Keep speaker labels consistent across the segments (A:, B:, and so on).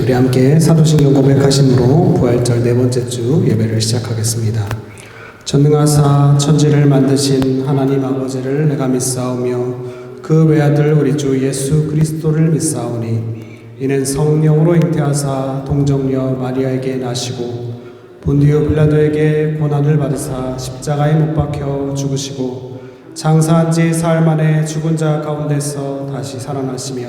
A: 우리 함께 사도신경 고백하심으로 부활절 네 번째 주 예배를 시작하겠습니다. 전능하사 천지를 만드신 하나님 아버지를 내가 믿사오며 그 외아들 우리 주 예수 그리스도를 믿사오니 이는 성령으로 잉태하사 동정녀 마리아에게 나시고 본디오 빌라도에게 고난을 받으사 십자가에 못 박혀 죽으시고 장사한 지 사흘 만에 죽은 자 가운데서 다시 살아나시며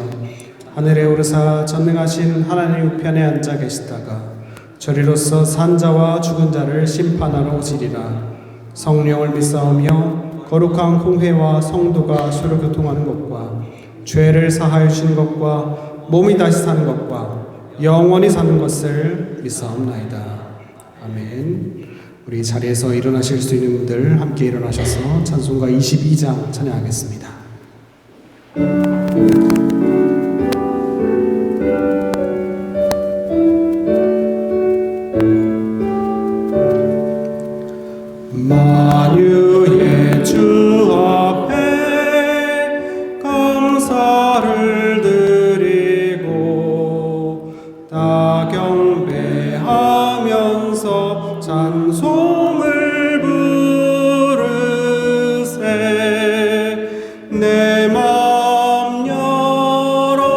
A: 하늘에 오르사 전능하신 하나님 우편에 앉아 계시다가 저리로서 산 자와 죽은 자를 심판하러 오시리라. 성령을 믿사오며 거룩한 공회와 성도가 서로 교통하는 것과 죄를 사하여 주시는 것과 몸이 다시 사는 것과 영원히 사는 것을 믿사옵나이다. 아멘. 우리 자리에서 일어나실 수 있는 분들 함께 일어나셔서 찬송가 22장 찬양하겠습니다. 만유의 주 앞에 감사를 드리고 다 경배하면서 찬송을 부르세. 내 맘 열어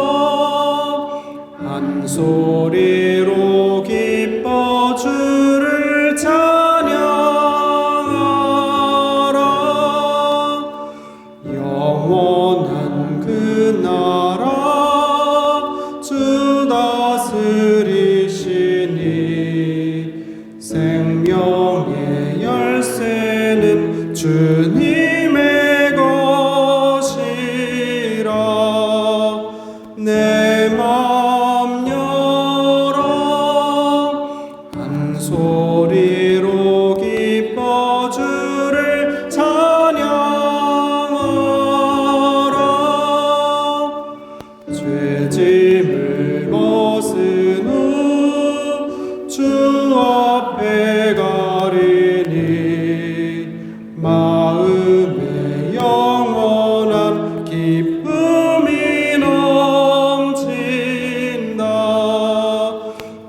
A: 한 소리로 기뻐 주를 영원한 그 나라 주 다스리시니 생명의 열쇠는 주님의 것이라. 내 맘 열어 한 소리로 기뻐 주를 죄짐을 벗은 후 주 앞에 가리니 마음에 영원한 기쁨이 넘친다.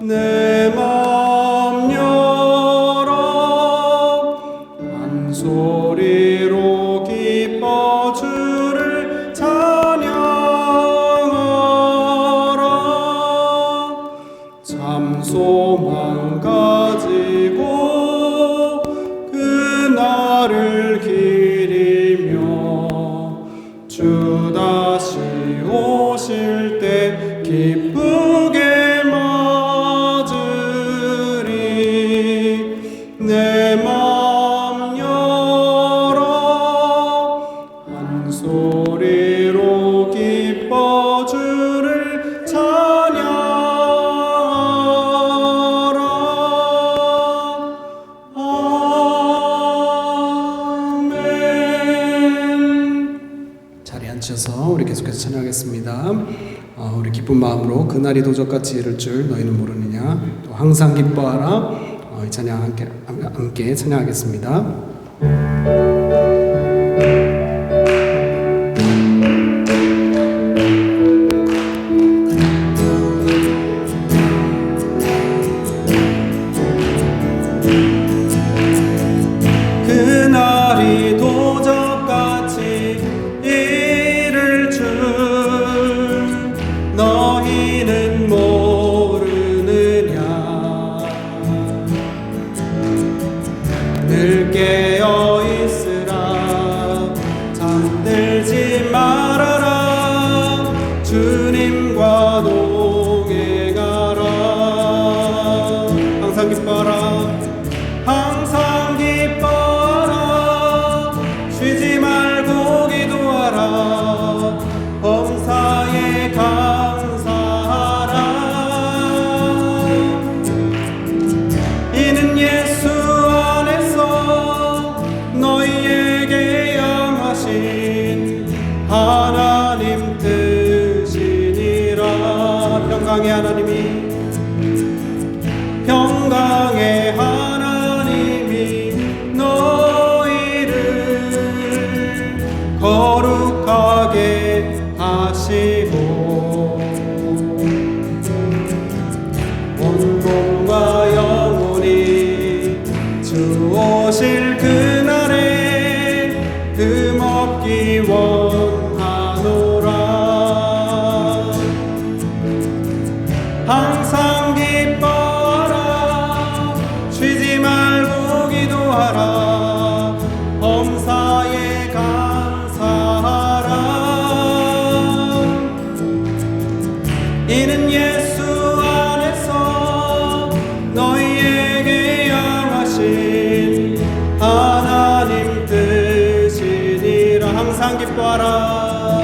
A: 내 맘 열어 한 소리로 기뻐 주를 참 소망 가지고 그날을 기리며 주 다시 오실 때 기쁘게 맞으리. 내 맘 열어 한 소리로 기뻐 주를 앉으셔서 우리 계속해서 찬양하겠습니다. 우리 기쁜 마음으로 그날이 도적같이 이를 줄 너희는 모르느냐, 또 항상 기뻐하라. 이 찬양 함께 찬양하겠습니다. 그날이 도적같이 이를 줄 너희는 모르느냐. 늘 깨어 있으 그날에 흠없기 원하노라. 항상 기뻐하라. 쉬지 말고 기도하라. 범사에 감사하라. 이는 예수 안에서 너희에게 향하신 하나님 뜻이니라. 항상 기뻐하라.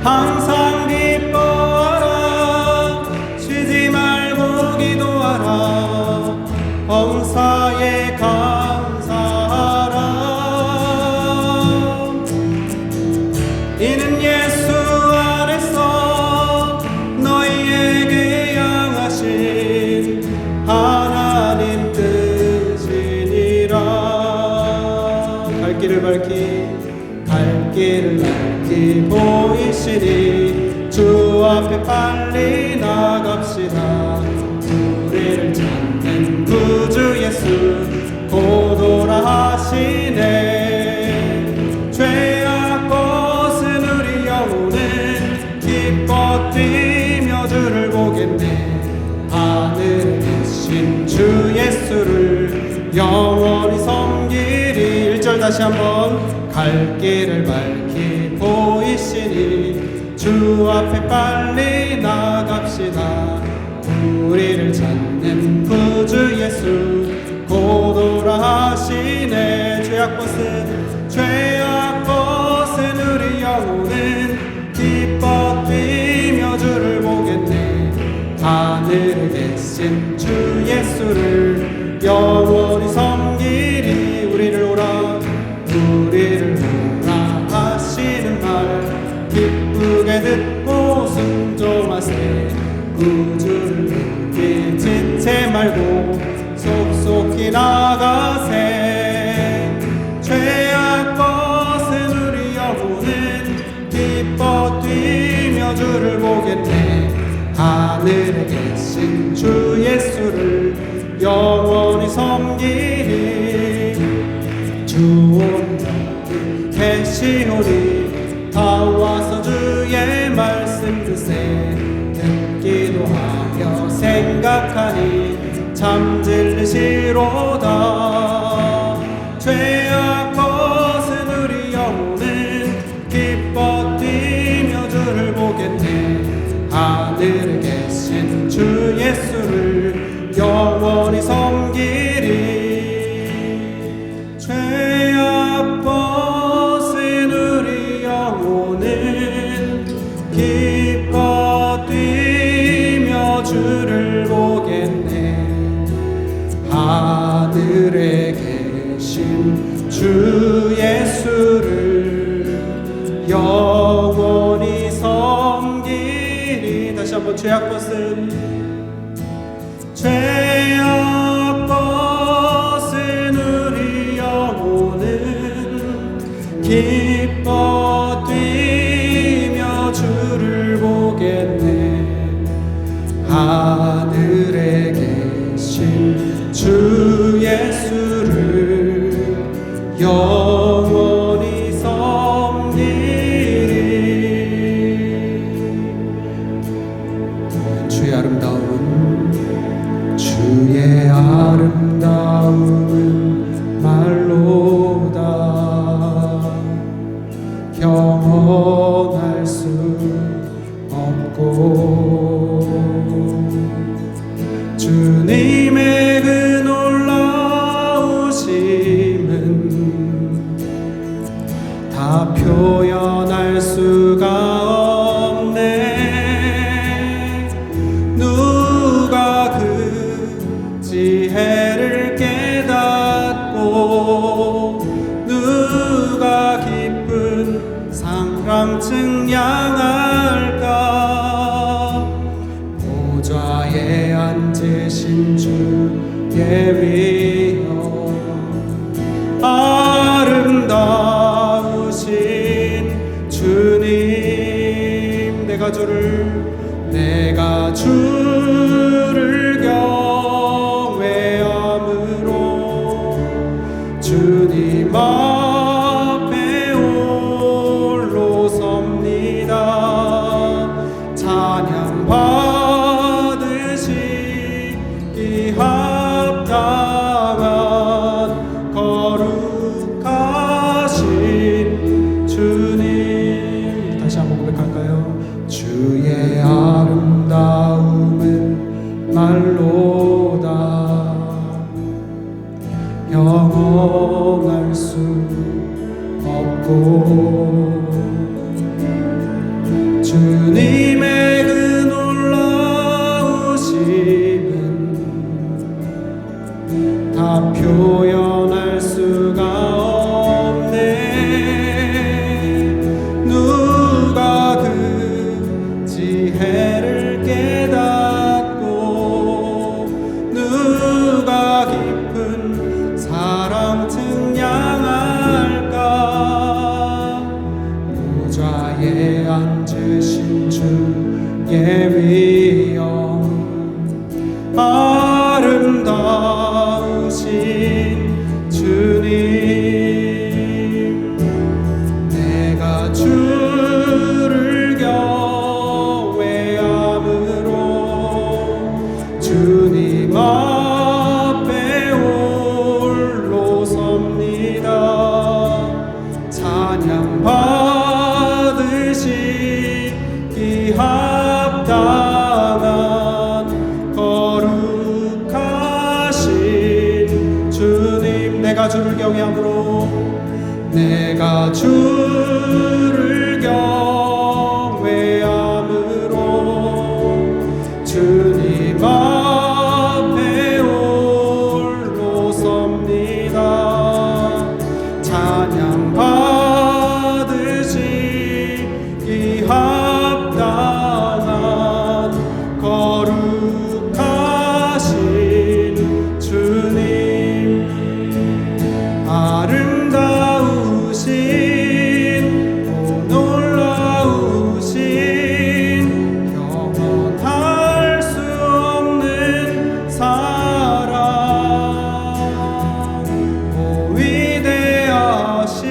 A: 항상 기뻐하라. 쉬지 말고 기도하라. 범사에 감사하라. 이는 예수 안에서 너희에게 향하신 하나님 뜻이니라. 갈 길을 밝히 보이시니 주 앞에 빨리 나갑시다. 우리를 찾는 구주 예수 고도라 하시네. 죄악 벗은 우리 영혼은 기뻐 뛰며 주를 보겠네. 하늘에 계신 주 예수를 영원히 섬기리. 1절 다시 한번. 갈 길을 밝히 보이시니 주 앞에 빨리 나갑시다. 우리를 찾는 구주 예수 고도라 하시네. 죄악 벗은 우리 영혼은 기뻐 뛰며 주를 보겠네. 하늘에 계신 주 예수를 영원히 섬기리. 우리를 오라 하시는 말 기쁘게 듣고 순종하세. 구주를 믿기 지체 말고 속속히 나가세. 죄악 벗은 우리 영혼은 기뻐 뛰며 주를 보겠네. 하늘에 계신 주 예수를 영원히 섬기리. 주 온전히 계시오니 다 와서 주의 말씀 듣세. 듣기도 하며 생각하니 참 진리시로다. 죄악 벗은 우리 영혼은 기뻐 뛰며 주를 보겠네. 하늘에 계신 주 예수를 영원히 섬기리. 죄악 벗은 우리 영혼은 기뻐 뛰며 주를 보겠네. 하늘에 계신 주 예수를 영원히 섬기리. 다시 한번. 죄악 벗은 우리 영혼은 기뻐 뛰며 주를 보겠네. 하늘에 계신 주 예수를 영원히 섬기리. 주의 아름다움은 말로다 경험할 수 없고. 주님의 그 놀라우심은 다 표현할 수가 없네. 누가 그 지혜를 깨닫고 누가 깊은 상랑 증량할까. 보좌에 앉으신 주의 위엄 아름다우신 주님 주님 앞에 홀로 섭니다. 찬양 받으시기 합당한 거룩하신 주님. 다시 한번 고백할까요? 주의 아름다움은 말로다 영원할 수 없고 주님의 그 놀라우심은 다 표현할 수가 없네. 누가 그 지혜를 깨닫고 누가 깊은 사랑 증량할까. 보좌에 앉으신 주의 위엄 아름다우신 주님. 내가 주를 경외함으로 주님 앞에 홀로 섭니다. 찬양 받으시기 합당한 거룩하신 주님. 내가 주를 경외함으로 내가 주를 경외함으로 주님 앞에 홀로 섭니다. 찬양 받으시기 합당한 거룩하신 주님. 아름다우신 오 놀라우신 영원할 수 없는 사랑 오 위대하신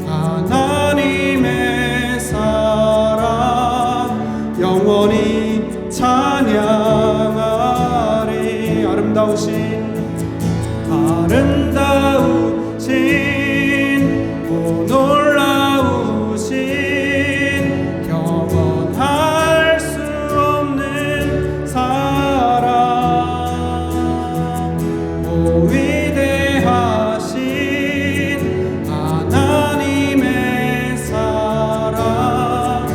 A: 하나님의 사랑 영원히 찬양하리. 아름다우신 오 놀라우신 영원할 수 없는 사랑 오 위대하신 하나님의 사랑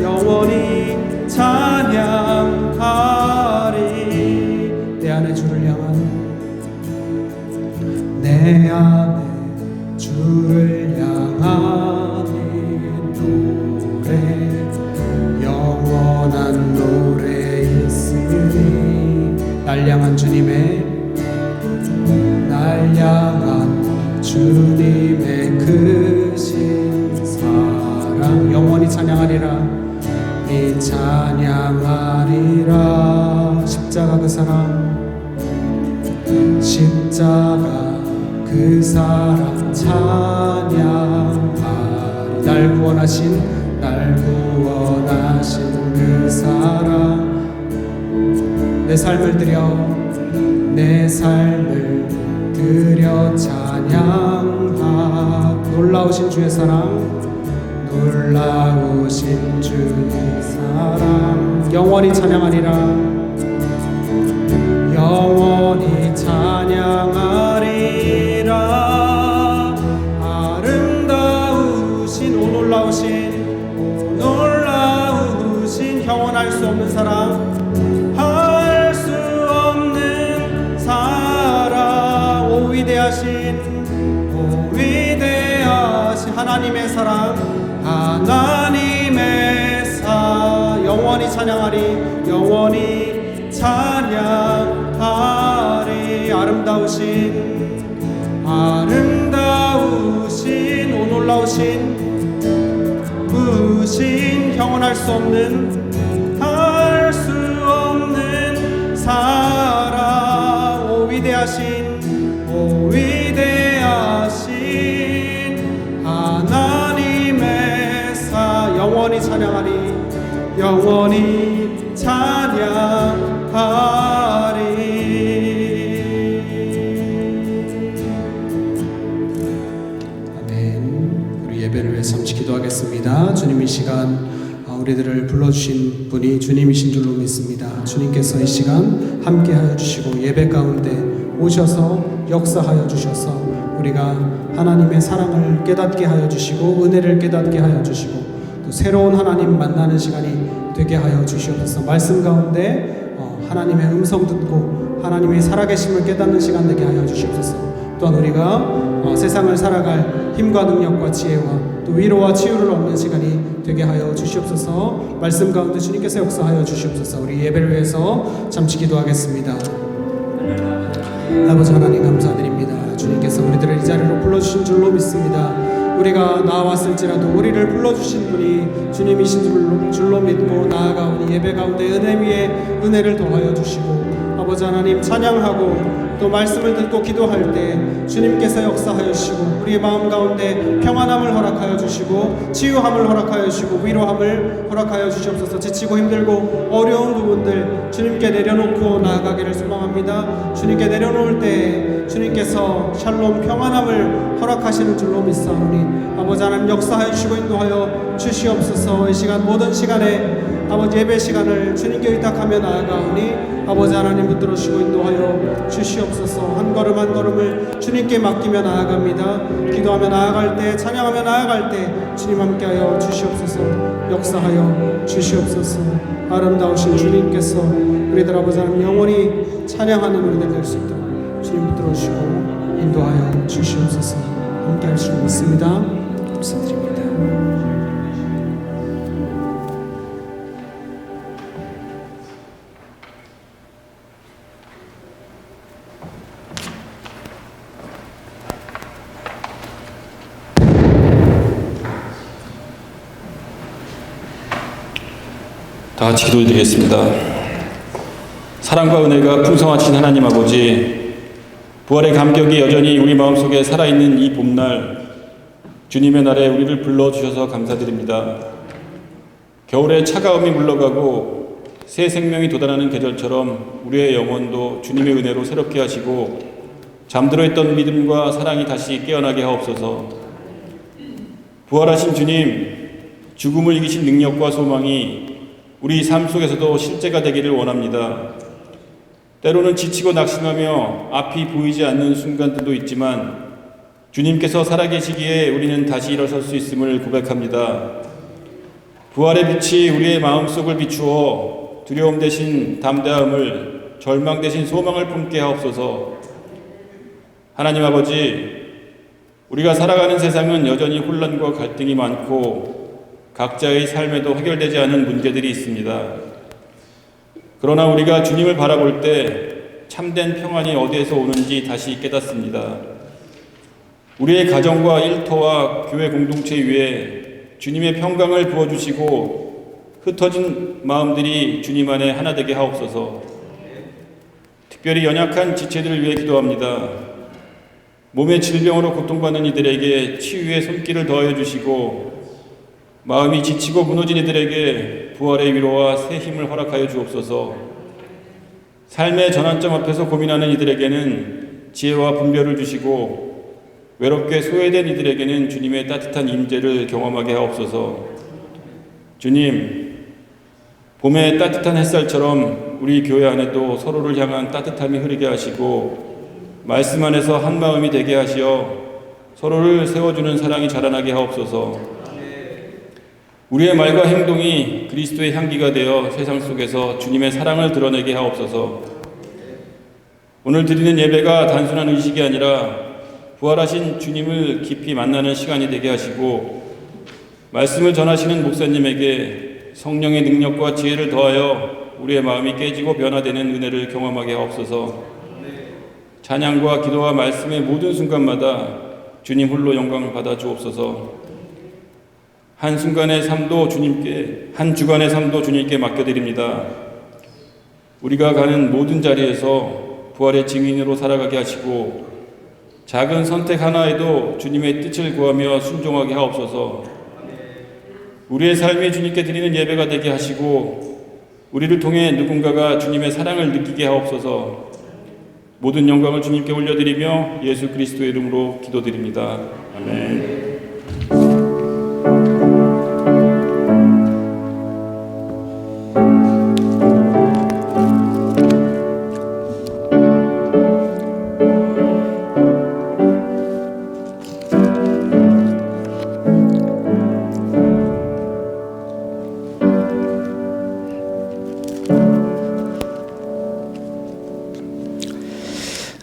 A: 영원히 찬양하리. 내 안에 주를 향한 내 안에 주를 향한 이 노래 영원한 노래 있으니. 날 향한 주님의 날 향한 주님의 크신 사랑 영원히 찬양하리라. 이 찬양하리라. 십자가 그 사랑 십자가 그 사랑 찬양하리. 날 구원하신 그 사랑. 내 삶을 드려 찬양하. 놀라우신 주의 사랑 놀라우신 주의 사랑 영원히 찬양하리라. 영원히 찬양하리라. 아름다우신 오 놀라우신 영원할 수 없는 사랑 할 수 없는 사랑 오 위대하신 하나님의 사랑 하나님의 영원히 찬양하리. 영원히 찬양하리. 아름다우신 오 놀라우신 영원할 수 없는 할 수 없는 사랑 오 위대하신 영원히 찬양하리. 영원히 찬양하리. 아멘. 우리 예배를 위해서 잠시 기도하겠습니다. 주님, 이 시간 우리들을 불러주신 분이 주님이신 줄로 믿습니다. 주님께서 이 시간 함께하여 주시고 예배 가운데 오셔서 역사하여 주셔서 우리가 하나님의 사랑을 깨닫게 하여 주시고 은혜를 깨닫게 하여 주시고 또 새로운 하나님 만나는 시간이 되게 하여 주시옵소서. 말씀 가운데 하나님의 음성 듣고 하나님의 살아계심을 깨닫는 시간 되게 하여 주시옵소서. 또한 우리가 세상을 살아갈 힘과 능력과 지혜와 또 위로와 치유를 얻는 시간이 되게 하여 주시옵소서. 말씀 가운데 주님께서 역사하여 주시옵소서. 우리 예배를 위해서 잠시 기도하겠습니다. 아버지 하나님 감사드립니다. 주님께서 우리들을 이 자리로 불러주신 줄로 믿습니다. 우리가 나왔을지라도 우리를 불러주신 분이 주님이신 줄로 믿고 나아가오니 예배 가운데 은혜 위에 은혜를 더하여 주시고 아버지 하나님 찬양하고 또 말씀을 듣고 기도할 때 주님께서 역사하여 주시고 우리의 마음 가운데 평안함을 허락하여 주시고 치유함을 허락하여 주시고 위로함을 허락하여 주시옵소서. 지치고 힘들고 어려운 부분들 주님께 내려놓고 나아가기를 소망합니다. 주님께 내려놓을 때 주님께서 샬롬 평안함을 허락하시는 줄로 믿사오니 아버지 하나님 역사하여 주시고 인도하여 주시옵소서. 이 시간 모든 시간에 아버지 예배 시간을 주님께 의탁하며 나아가오니 아버지 하나님 붙들어 주시고 인도하여 주시옵소서. 한 걸음 한 걸음을 주님께 맡기며 나아갑니다. 기도하며 나아갈 때 찬양하며 나아갈 때 주님 함께하여 주시옵소서. 역사하여 주시옵소서. 아름다우신 주님께서 우리들 아버지 하나님 영원히 찬양하는 우리들 될 수 있도록 주님 붙들어 주시고 인도하여 주시옵소서. 함께할 수 있습니다. 감사드립니다.
B: 다 같이 기도드리겠습니다. 사랑과 은혜가 풍성하신 하나님 아버지, 부활의 감격이 여전히 우리 마음속에 살아있는 이 봄날, 주님의 날에 우리를 불러주셔서 감사드립니다. 겨울의 차가움이 물러가고 새 생명이 돋아나는 계절처럼 우리의 영혼도 주님의 은혜로 새롭게 하시고 잠들어 있던 믿음과 사랑이 다시 깨어나게 하옵소서. 부활하신 주님, 죽음을 이기신 능력과 소망이 우리 삶 속에서도 실제가 되기를 원합니다. 때로는 지치고 낙심하며 앞이 보이지 않는 순간들도 있지만 주님께서 살아계시기에 우리는 다시 일어설 수 있음을 고백합니다. 부활의 빛이 우리의 마음속을 비추어 두려움 대신 담대함을, 절망 대신 소망을 품게 하옵소서. 하나님 아버지, 우리가 살아가는 세상은 여전히 혼란과 갈등이 많고 각자의 삶에도 해결되지 않은 문제들이 있습니다. 그러나 우리가 주님을 바라볼 때 참된 평안이 어디에서 오는지 다시 깨닫습니다. 우리의 가정과 일터와 교회 공동체 위에 주님의 평강을 부어주시고 흩어진 마음들이 주님 안에 하나 되게 하옵소서. 특별히 연약한 지체들을 위해 기도합니다. 몸의 질병으로 고통받는 이들에게 치유의 손길을 더하여 주시고 마음이 지치고 무너진 이들에게 부활의 위로와 새 힘을 허락하여 주옵소서. 삶의 전환점 앞에서 고민하는 이들에게는 지혜와 분별을 주시고 외롭게 소외된 이들에게는 주님의 따뜻한 임재를 경험하게 하옵소서. 주님, 봄의 따뜻한 햇살처럼 우리 교회 안에도 서로를 향한 따뜻함이 흐르게 하시고 말씀 안에서 한 마음이 되게 하시어 서로를 세워주는 사랑이 자라나게 하옵소서. 우리의 말과 행동이 그리스도의 향기가 되어 세상 속에서 주님의 사랑을 드러내게 하옵소서. 오늘 드리는 예배가 단순한 의식이 아니라 부활하신 주님을 깊이 만나는 시간이 되게 하시고 말씀을 전하시는 목사님에게 성령의 능력과 지혜를 더하여 우리의 마음이 깨지고 변화되는 은혜를 경험하게 하옵소서. 찬양과 기도와 말씀의 모든 순간마다 주님 홀로 영광을 받아 주옵소서. 한 순간의 삶도 주님께, 한 주간의 삶도 주님께 맡겨드립니다. 우리가 가는 모든 자리에서 부활의 증인으로 살아가게 하시고 작은 선택 하나에도 주님의 뜻을 구하며 순종하게 하옵소서. 우리의 삶이 주님께 드리는 예배가 되게 하시고 우리를 통해 누군가가 주님의 사랑을 느끼게 하옵소서. 모든 영광을 주님께 올려드리며 예수 그리스도의 이름으로 기도드립니다. 아멘.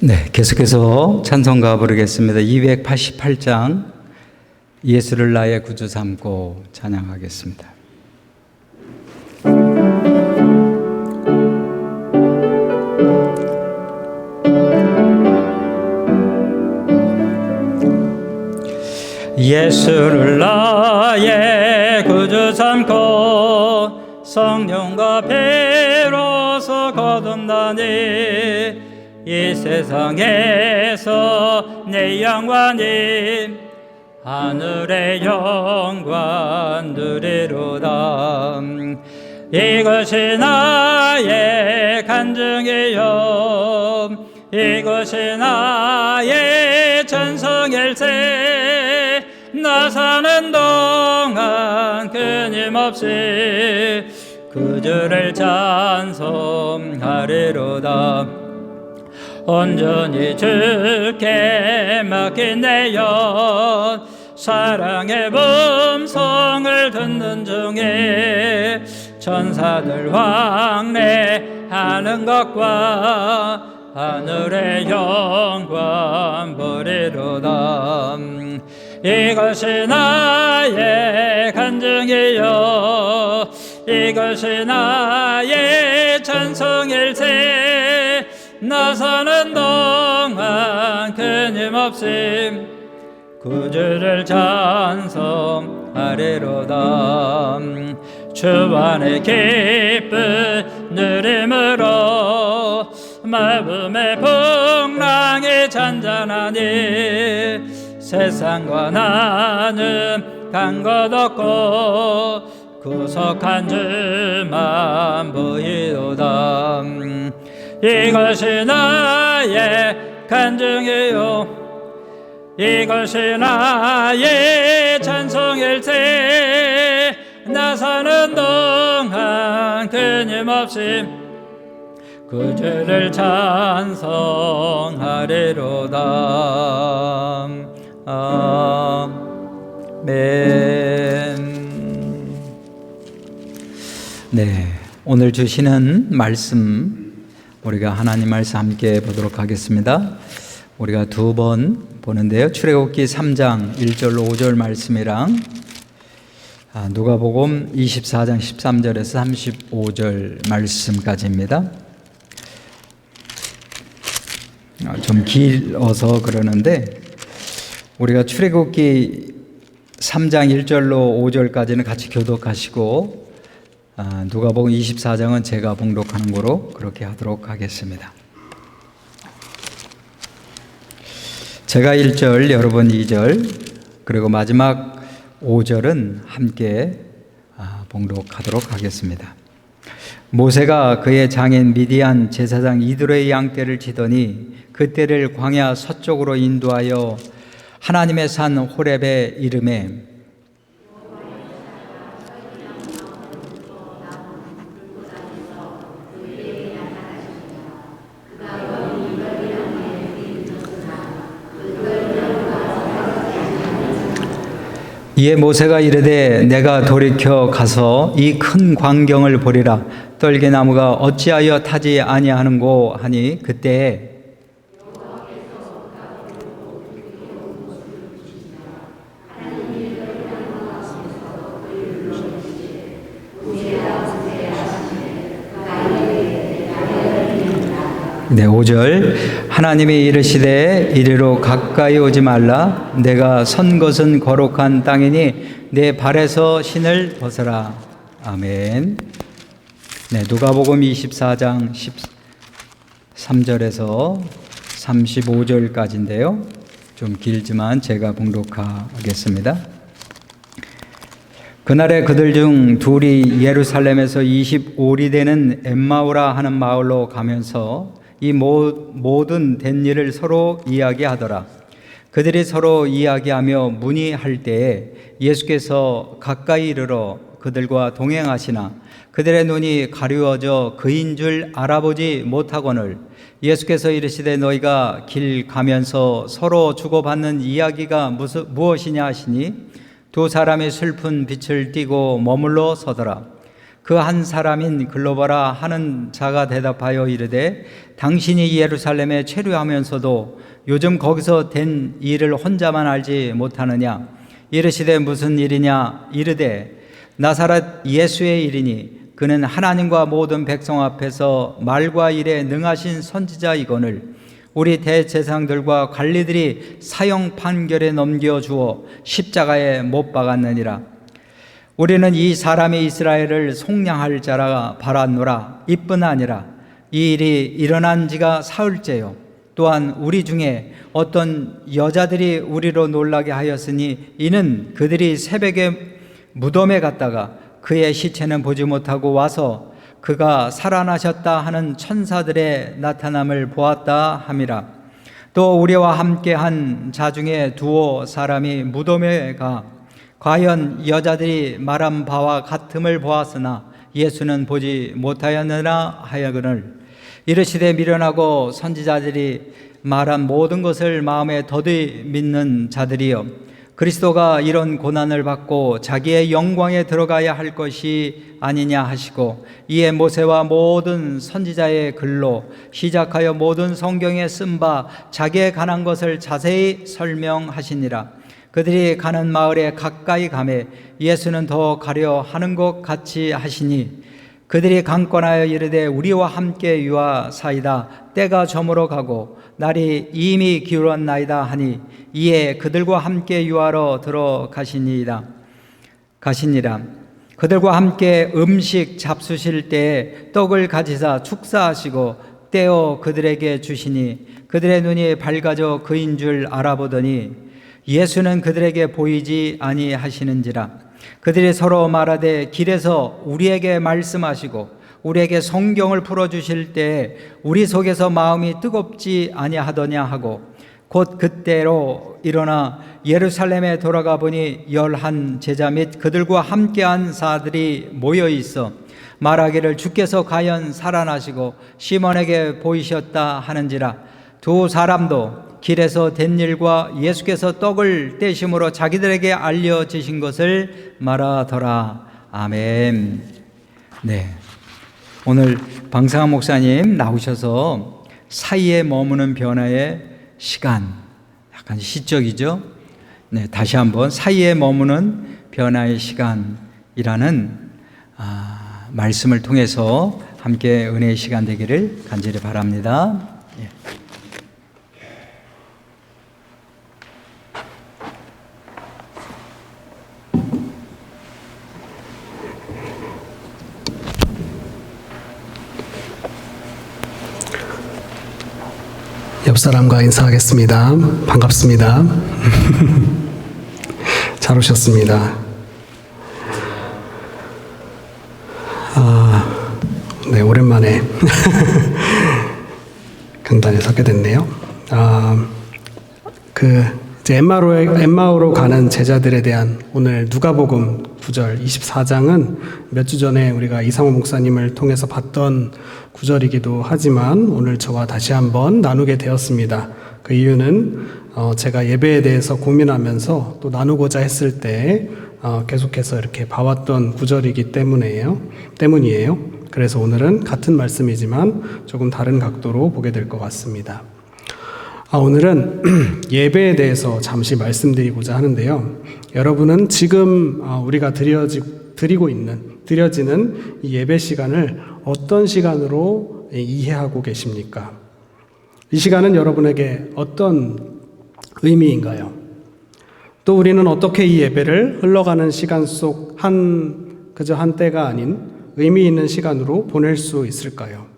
C: 네, 계속해서 찬송가 부르겠습니다. 288장 예수를 나의 구주 삼고 찬양하겠습니다. 예수를 나의 구주 삼고 성령과 비로소 거듭나니 이 세상에서 내 영광이 하늘의 영광 누리로다. 이것이 나의 간증이요 이것이 나의 전성일세. 나 사는 동안 끊임없이 구주를 찬송하리로다. 온전히 주께 맡긴 내 영 사랑의 음성을 듣는 중에 천사들 왕래하는 것과 하늘의 영광 보리로다. 이것이 나의 간증이요 이것이 나의 전성일세. 나 사는 동안 끊임없이 구주를 찬송하리로다. 주 안에 기쁜 누림으로 마음의 풍랑이 잔잔하니 세상과 나는 간 것 없고 구속한 주만 보이도다. 이것이 나의 간증이요 이것이 나의 찬송일세. 나 사는 동안 끊임없이 구주를 찬송하리로다. 아멘. 네, 오늘 주시는 말씀 우리가 하나님 말씀 함께 보도록 하겠습니다. 우리가 두 번 보는데요. 출애굽기 3장 1절로 5절 말씀이랑 누가복음 24장 13절에서 35절 말씀까지입니다. 좀 길어서 그러는데 우리가 출애굽기 3장 1절로 5절까지는 같이 교독하시고 누가복음 24장은 제가 봉독하는 거로 그렇게 하도록 하겠습니다. 제가 1절, 여러분 2절, 그리고 마지막 5절은 함께 봉독하도록 하겠습니다. 모세가 그의 장인 미디안 제사장 이드로의 양떼를 치더니 그 떼를 광야 서쪽으로 인도하여 하나님의 산 호렙에 이르매 이에 모세가 이르되 내가 돌이켜 가서 이 큰 광경을 보리라. 떨기나무가 어찌하여 타지 아니하는고 하니 그때에 네, 5절 하나님이 이르시되 이리로 가까이 오지 말라. 내가 선 것은 거룩한 땅이니 내 발에서 신을 벗어라. 아멘. 네, 누가복음 24장 13절에서 35절까지인데요. 좀 길지만 제가 봉독하겠습니다. 그날에 그들 중 둘이 예루살렘에서 25리 되는 엠마오라 하는 마을로 가면서 이 모든 된 일을 서로 이야기하더라. 그들이 서로 이야기하며 문의할 때에 예수께서 가까이 이르러 그들과 동행하시나 그들의 눈이 가리워져 그인 줄 알아보지 못하거늘 예수께서 이르시되 너희가 길 가면서 서로 주고받는 이야기가 무엇이냐 하시니 두 사람이 슬픈 빛을 띠고 머물러 서더라. 그 한 사람인 글로바라 하는 자가 대답하여 이르되 당신이 예루살렘에 체류하면서도 요즘 거기서 된 일을 혼자만 알지 못하느냐. 이르시되 무슨 일이냐. 이르되 나사렛 예수의 일이니 그는 하나님과 모든 백성 앞에서 말과 일에 능하신 선지자이거늘 우리 대제사장들과 관리들이 사형 판결에 넘겨주어 십자가에 못 박았느니라. 우리는 이 사람이 이스라엘을 속량할 자라 바랐노라. 이뿐 아니라 이 일이 일어난 지가 사흘째요. 또한 우리 중에 어떤 여자들이 우리로 놀라게 하였으니 이는 그들이 새벽에 무덤에 갔다가 그의 시체는 보지 못하고 와서 그가 살아나셨다 하는 천사들의 나타남을 보았다 함이라. 또 우리와 함께한 자 중에 두어 사람이 무덤에 가 과연 여자들이 말한 바와 같음을 보았으나 예수는 보지 못하였느냐 하여거늘 이르시되 미련하고 선지자들이 말한 모든 것을 마음에 더디 믿는 자들이여 그리스도가 이런 고난을 받고 자기의 영광에 들어가야 할 것이 아니냐 하시고 이에 모세와 모든 선지자의 글로 시작하여 모든 성경에 쓴 바 자기에 관한 것을 자세히 설명하시니라. 그들이 가는 마을에 가까이 가매 예수는 더 가려 하는 것 같이 하시니 그들이 강권하여 이르되 우리와 함께 유하사이다. 때가 저물어 가고 날이 이미 기울었나이다 하니 이에 그들과 함께 유하러 들어가시니라. 그들과 함께 음식 잡수실 때에 떡을 가지사 축사하시고 떼어 그들에게 주시니 그들의 눈이 밝아져 그인 줄 알아보더니 예수는 그들에게 보이지 아니하시는지라. 그들이 서로 말하되 길에서 우리에게 말씀하시고 우리에게 성경을 풀어주실 때에 우리 속에서 마음이 뜨겁지 아니하더냐 하고 곧 그때로 일어나 예루살렘에 돌아가 보니 11 제자 및 그들과 함께한 사들이 모여 있어 말하기를 주께서 과연 살아나시고 시몬에게 보이셨다 하는지라. 두 사람도 길에서 된 일과 예수께서 떡을 떼심으로 자기들에게 알려지신 것을 말하더라. 아멘. 네. 오늘 방상환 목사님 나오셔서 사이에 머무는 변화의 시간, 약간 시적이죠? 네, 다시 한번 사이에 머무는 변화의 시간이라는 말씀을 통해서 함께 은혜의 시간 되기를 간절히 바랍니다. 예.
A: 옆 사람과 인사하겠습니다. 반갑습니다. 잘 오셨습니다. 네, 오랜만에 강단에 서게 됐네요. 이제 엠마오로 가는 제자들에 대한 오늘 누가복음 9절 24장은 몇 주 전에 우리가 이상호 목사님을 통해서 봤던 구절이기도 하지만 오늘 저와 다시 한번 나누게 되었습니다. 그 이유는 제가 예배에 대해서 고민하면서 또 나누고자 했을 때 계속해서 이렇게 봐왔던 구절이기 때문이에요. 그래서 오늘은 같은 말씀이지만 조금 다른 각도로 보게 될 것 같습니다. 오늘은 예배에 대해서 잠시 말씀드리고자 하는데요. 여러분은 지금 우리가 드려지는 이 예배 시간을 어떤 시간으로 이해하고 계십니까? 이 시간은 여러분에게 어떤 의미인가요? 또 우리는 어떻게 이 예배를 흘러가는 시간 속 그저 한 때가 아닌 의미 있는 시간으로 보낼 수 있을까요?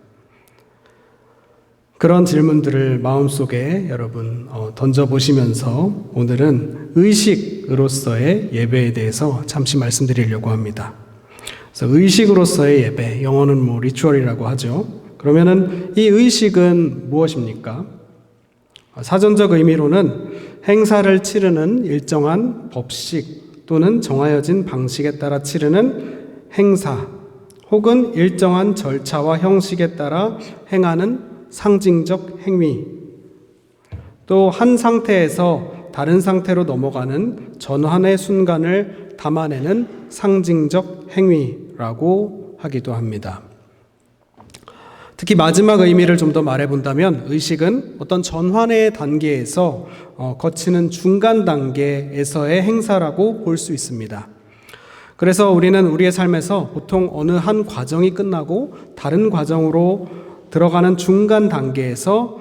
A: 그런 질문들을 마음속에 여러분 던져보시면서 오늘은 의식 의식으로서의 예배에 대해서 잠시 말씀드리려고 합니다. 그래서 의식으로서의 예배, 영어는 뭐 리추얼이라고 하죠. 그러면은 이 의식은 무엇입니까? 사전적 의미로는 행사를 치르는 일정한 법식 또는 정하여진 방식에 따라 치르는 행사 혹은 일정한 절차와 형식에 따라 행하는 상징적 행위, 또 한 상태에서 다른 상태로 넘어가는 전환의 순간을 담아내는 상징적 행위라고 하기도 합니다. 특히 마지막 의미를 좀 더 말해본다면 의식은 어떤 전환의 단계에서 거치는 중간 단계에서의 행사라고 볼 수 있습니다. 그래서 우리는 우리의 삶에서 보통 어느 한 과정이 끝나고 다른 과정으로 들어가는 중간 단계에서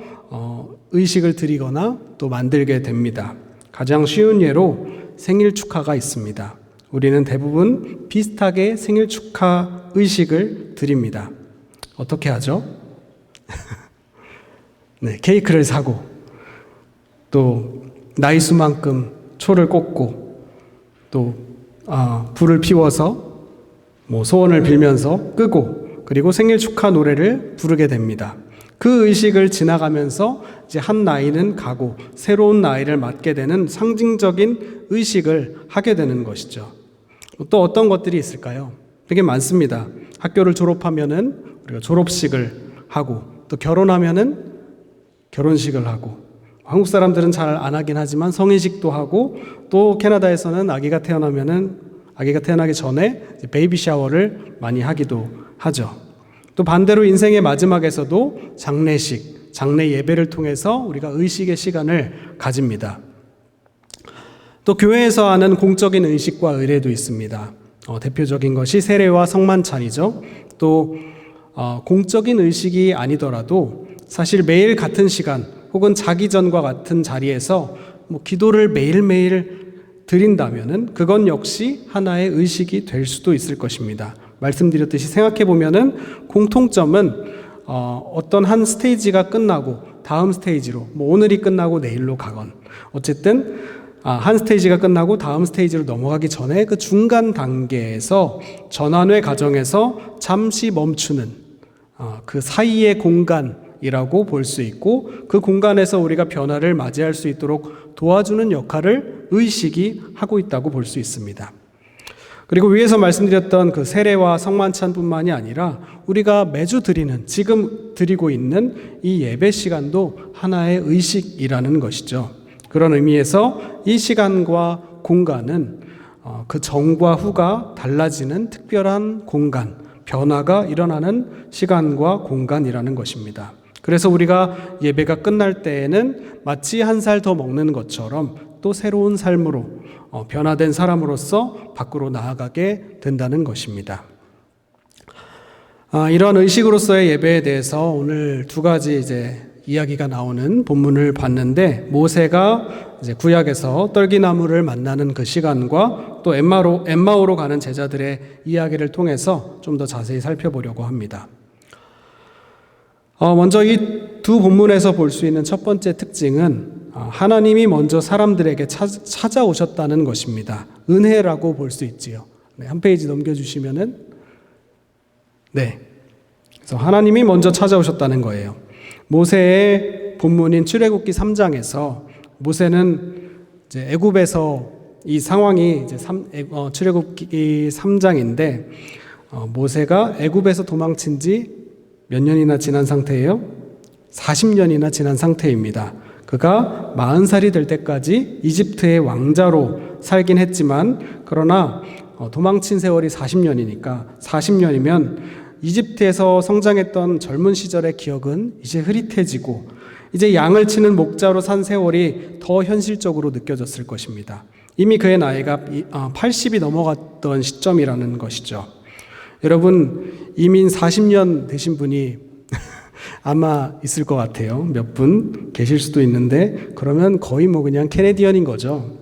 A: 의식을 드리거나 또 만들게 됩니다. 가장 쉬운 예로 생일 축하가 있습니다. 우리는 대부분 비슷하게 생일 축하 의식을 드립니다. 어떻게 하죠? 네, 케이크를 사고 또 나이 수만큼 초를 꽂고 또 불을 피워서 뭐 소원을 빌면서 끄고 그리고 생일 축하 노래를 부르게 됩니다. 그 의식을 지나가면서 이제 한 나이는 가고 새로운 나이를 맞게 되는 상징적인 의식을 하게 되는 것이죠. 또 어떤 것들이 있을까요? 되게 많습니다. 학교를 졸업하면은 우리가 졸업식을 하고 또 결혼하면은 결혼식을 하고 한국 사람들은 잘 안 하긴 하지만 성인식도 하고 또 캐나다에서는 아기가 태어나기 전에 베이비 샤워를 많이 하기도 하죠. 또 반대로 인생의 마지막에서도 장례식, 장례 예배를 통해서 우리가 의식의 시간을 가집니다. 또 교회에서 하는 공적인 의식과 의례도 있습니다. 대표적인 것이 세례와 성만찬이죠. 또 공적인 의식이 아니더라도 사실 매일 같은 시간 혹은 자기 전과 같은 자리에서 기도를 매일매일 드린다면은 그건 역시 하나의 의식이 될 수도 있을 것입니다. 말씀드렸듯이 생각해 보면은 공통점은 어떤 한 스테이지가 끝나고 다음 스테이지로 오늘이 끝나고 내일로 가건 어쨌든 한 스테이지가 끝나고 다음 스테이지로 넘어가기 전에 그 중간 단계에서 전환의 과정에서 잠시 멈추는 그 사이의 공간이라고 볼 수 있고 그 공간에서 우리가 변화를 맞이할 수 있도록 도와주는 역할을 의식이 하고 있다고 볼 수 있습니다. 그리고 위에서 말씀드렸던 그 세례와 성만찬뿐만이 아니라 우리가 매주 드리는 지금 드리고 있는 이 예배 시간도 하나의 의식이라는 것이죠. 그런 의미에서 이 시간과 공간은 그 전과 후가 달라지는 특별한 공간, 변화가 일어나는 시간과 공간이라는 것입니다. 그래서 우리가 예배가 끝날 때에는 마치 한 살 더 먹는 것처럼 또 새로운 삶으로 변화된 사람으로서 밖으로 나아가게 된다는 것입니다. 이러한 의식으로서의 예배에 대해서 오늘 두 가지 이야기가 나오는 본문을 봤는데 모세가 구약에서 떨기나무를 만나는 그 시간과 또 엠마오로 가는 제자들의 이야기를 통해서 좀 더 자세히 살펴보려고 합니다. 먼저 이 두 본문에서 볼 수 있는 첫 번째 특징은 하나님이 먼저 사람들에게 찾아오셨다는 것입니다. 은혜라고 볼 수 있지요. 네, 한 페이지 넘겨주시면은 그래서 하나님이 먼저 찾아오셨다는 거예요. 모세의 본문인 출애굽기 3장에서 모세는 이제 애굽에서 이 상황이 출애굽기 3장인데 모세가 애굽에서 도망친 지 몇 년이나 지난 상태예요? 40년이나 지난 상태입니다. 그가 40살이 될 때까지 이집트의 왕자로 살긴 했지만 그러나 도망친 세월이 40년이니까 40년이면 이집트에서 성장했던 젊은 시절의 기억은 이제 흐릿해지고 이제 양을 치는 목자로 산 세월이 더 현실적으로 느껴졌을 것입니다. 이미 그의 나이가 80이 넘어갔던 시점이라는 것이죠. 여러분 이민 40년 되신 분이 아마 있을 것 같아요. 몇 분 계실 수도 있는데 그러면 거의 그냥 캐네디언인 거죠.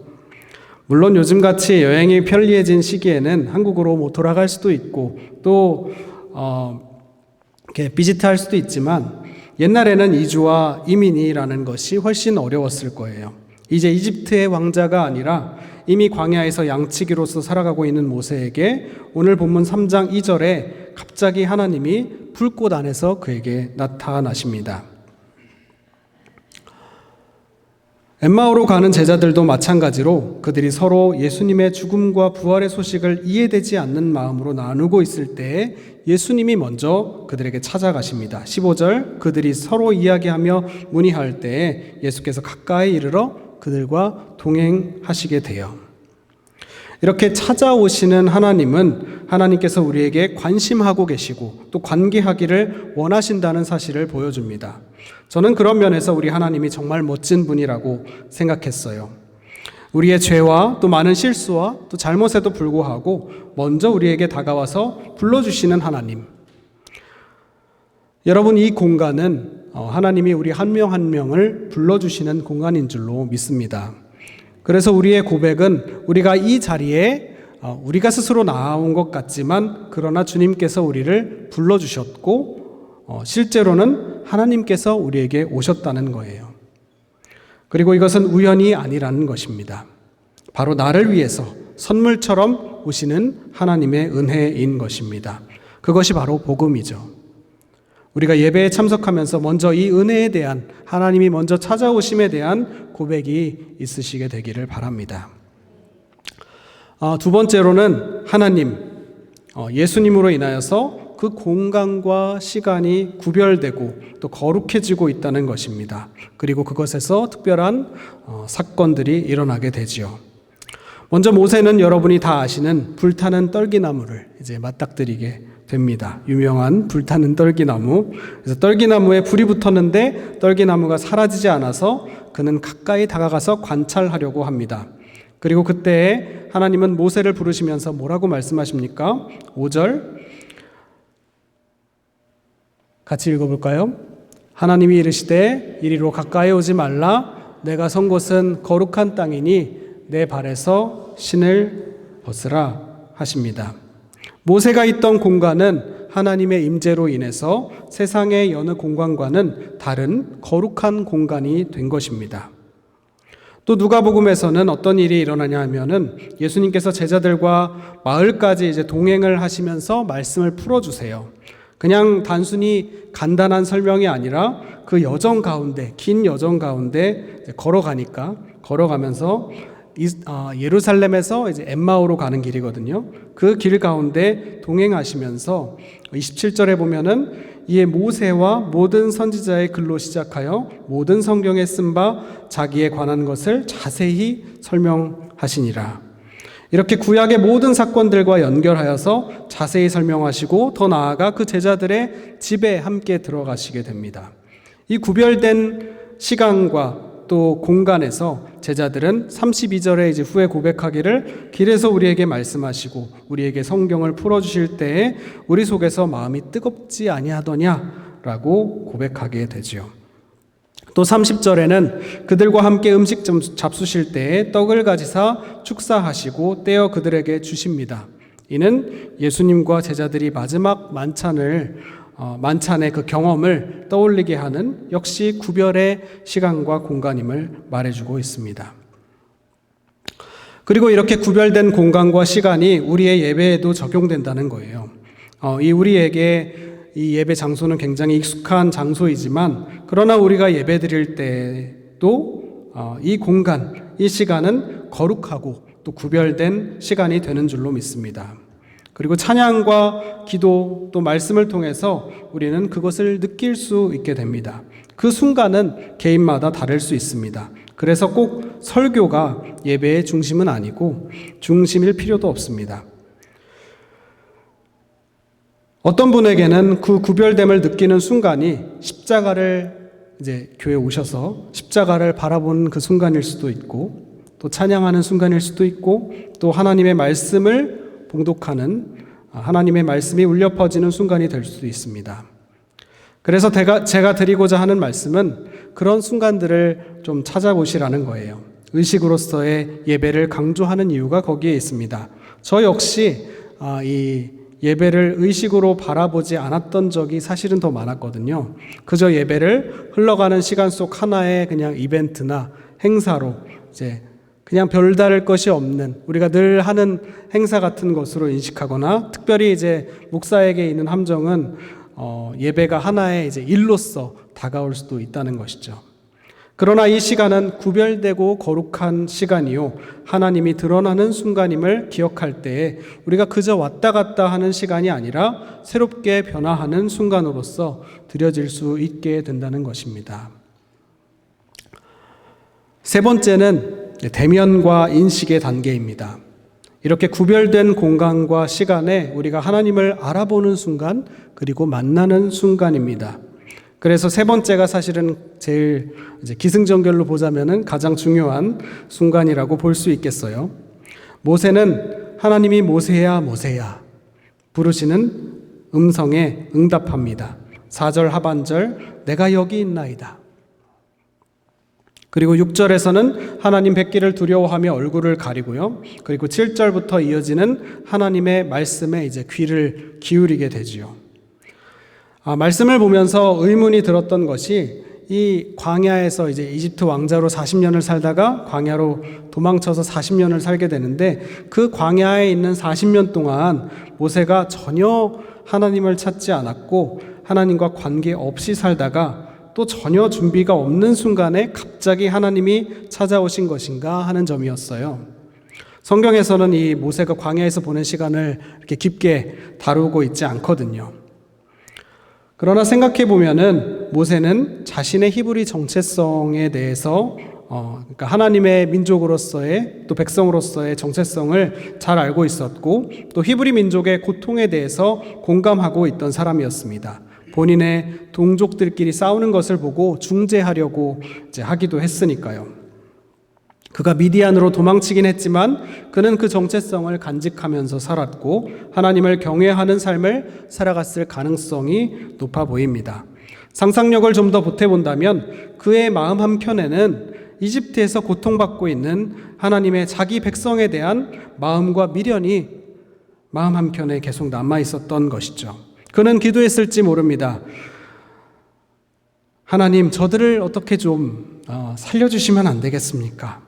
A: 물론 요즘같이 여행이 편리해진 시기에는 한국으로 돌아갈 수도 있고 또 이렇게 비지트할 수도 있지만 옛날에는 이주와 이민이라는 것이 훨씬 어려웠을 거예요. 이제 이집트의 왕자가 아니라 이미 광야에서 양치기로서 살아가고 있는 모세에게 오늘 본문 3장 2절에 갑자기 하나님이 불꽃 안에서 그에게 나타나십니다. 엠마오로 가는 제자들도 마찬가지로 그들이 서로 예수님의 죽음과 부활의 소식을 이해되지 않는 마음으로 나누고 있을 때 예수님이 먼저 그들에게 찾아가십니다. 15절, 그들이 서로 이야기하며 문의할 때 예수께서 가까이 이르러 그들과 동행하시게 돼요. 이렇게 찾아오시는 하나님은 하나님께서 우리에게 관심하고 계시고 또 관계하기를 원하신다는 사실을 보여줍니다. 저는 그런 면에서 우리 하나님이 정말 멋진 분이라고 생각했어요. 우리의 죄와 또 많은 실수와 또 잘못에도 불구하고 먼저 우리에게 다가와서 불러주시는 하나님. 여러분, 이 공간은 하나님이 우리 한 명 한 명을 불러주시는 공간인 줄로 믿습니다. 그래서 우리의 고백은 우리가 이 자리에 우리가 스스로 나온 것 같지만 그러나 주님께서 우리를 불러주셨고 실제로는 하나님께서 우리에게 오셨다는 거예요. 그리고 이것은 우연이 아니라는 것입니다. 바로 나를 위해서 선물처럼 오시는 하나님의 은혜인 것입니다. 그것이 바로 복음이죠. 우리가 예배에 참석하면서 먼저 이 은혜에 대한, 하나님이 먼저 찾아오심에 대한 고백이 있으시게 되기를 바랍니다. 두 번째로는 하나님, 예수님으로 인하여서 그 공간과 시간이 구별되고 또 거룩해지고 있다는 것입니다. 그리고 그것에서 특별한 사건들이 일어나게 되지요. 먼저 모세는 여러분이 다 아시는 불타는 떨기나무를 이제 맞닥뜨리게 됩니다. 유명한 불타는 떨기나무. 그래서 떨기나무에 불이 붙었는데 떨기나무가 사라지지 않아서 그는 가까이 다가가서 관찰하려고 합니다. 그리고 그때 하나님은 모세를 부르시면서 뭐라고 말씀하십니까? 5절 같이 읽어볼까요? 하나님이 이르시되 이리로 가까이 오지 말라. 내가 선 곳은 거룩한 땅이니 내 발에서 신을 벗으라 하십니다. 모세가 있던 공간은 하나님의 임재로 인해서 세상의 여느 공간과는 다른 거룩한 공간이 된 것입니다. 또 누가복음에서는 어떤 일이 일어나냐 하면은 예수님께서 제자들과 마을까지 이제 동행을 하시면서 말씀을 풀어주세요. 그냥 단순히 간단한 설명이 아니라 그 여정 가운데, 긴 여정 가운데 걸어가면서 예루살렘에서 이제 엠마오로 가는 길이거든요. 그 길 가운데 동행하시면서 27절에 보면은 이에 모세와 모든 선지자의 글로 시작하여 모든 성경에 쓴 바 자기에 관한 것을 자세히 설명하시니라. 이렇게 구약의 모든 사건들과 연결하여서 자세히 설명하시고 더 나아가 그 제자들의 집에 함께 들어가시게 됩니다. 이 구별된 시간과 또 공간에서 제자들은 32절에 이제 후에 고백하기를 길에서 우리에게 말씀하시고 우리에게 성경을 풀어주실 때에 우리 속에서 마음이 뜨겁지 아니하더냐라고 고백하게 되지요. 또 30절에는 그들과 함께 음식 좀 잡수실 때에 떡을 가지사 축사하시고 떼어 그들에게 주십니다. 이는 예수님과 제자들이 마지막 만찬의 그 경험을 떠올리게 하는 역시 구별의 시간과 공간임을 말해주고 있습니다. 그리고 이렇게 구별된 공간과 시간이 우리의 예배에도 적용된다는 거예요. 우리에게 이 예배 장소는 굉장히 익숙한 장소이지만 그러나 우리가 예배 드릴 때도 이 공간, 이 시간은 거룩하고 또 구별된 시간이 되는 줄로 믿습니다. 그리고 찬양과 기도 또 말씀을 통해서 우리는 그것을 느낄 수 있게 됩니다. 그 순간은 개인마다 다를 수 있습니다. 그래서 꼭 설교가 예배의 중심은 아니고 중심일 필요도 없습니다. 어떤 분에게는 그 구별됨을 느끼는 순간이 십자가를 이제 교회에 오셔서 십자가를 바라보는 그 순간일 수도 있고 또 찬양하는 순간일 수도 있고 또 하나님의 말씀을 봉독하는 하나님의 말씀이 울려 퍼지는 순간이 될 수도 있습니다. 그래서 제가 드리고자 하는 말씀은 그런 순간들을 좀 찾아보시라는 거예요. 의식으로서의 예배를 강조하는 이유가 거기에 있습니다. 저 역시 이 예배를 의식으로 바라보지 않았던 적이 사실은 더 많았거든요. 그저 예배를 흘러가는 시간 속 하나의 그냥 이벤트나 행사로 이제 그냥 별다를 것이 없는 우리가 늘 하는 행사 같은 것으로 인식하거나 특별히 이제 목사에게 있는 함정은 예배가 하나의 이제 일로서 다가올 수도 있다는 것이죠. 그러나 이 시간은 구별되고 거룩한 시간이요 하나님이 드러나는 순간임을 기억할 때에 우리가 그저 왔다 갔다 하는 시간이 아니라 새롭게 변화하는 순간으로서 드려질 수 있게 된다는 것입니다. 세 번째는 대면과 인식의 단계입니다. 이렇게 구별된 공간과 시간에 우리가 하나님을 알아보는 순간, 그리고 만나는 순간입니다. 그래서 세 번째가 사실은 제일 이제 기승전결로 보자면은 가장 중요한 순간이라고 볼 수 있겠어요. 모세는 하나님이 모세야 모세야 부르시는 음성에 응답합니다. 4절 하반절 내가 여기 있나이다. 그리고 6절에서는 하나님 뵙기를 두려워하며 얼굴을 가리고요. 그리고 7절부터 이어지는 하나님의 말씀에 이제 귀를 기울이게 되지요. 말씀을 보면서 의문이 들었던 것이 이 광야에서 이제 이집트 왕자로 40년을 살다가 광야로 도망쳐서 40년을 살게 되는데 그 광야에 있는 40년 동안 모세가 전혀 하나님을 찾지 않았고 하나님과 관계 없이 살다가 또 전혀 준비가 없는 순간에 갑자기 하나님이 찾아오신 것인가 하는 점이었어요. 성경에서는 이 모세가 광야에서 보낸 시간을 이렇게 깊게 다루고 있지 않거든요. 그러나 생각해 보면은 모세는 자신의 히브리 정체성에 대해서 그러니까 하나님의 민족으로서의 또 백성으로서의 정체성을 잘 알고 있었고 또 히브리 민족의 고통에 대해서 공감하고 있던 사람이었습니다. 본인의 동족들끼리 싸우는 것을 보고 중재하려고 이제 하기도 했으니까요. 그가 미디안으로 도망치긴 했지만 그는 그 정체성을 간직하면서 살았고 하나님을 경외하는 삶을 살아갔을 가능성이 높아 보입니다. 상상력을 좀 더 보태본다면 그의 마음 한켠에는 이집트에서 고통받고 있는 하나님의 자기 백성에 대한 마음과 미련이 마음 한켠에 계속 남아 있었던 것이죠. 그는 기도했을지 모릅니다. 하나님, 저들을 어떻게 좀 살려주시면 안 되겠습니까?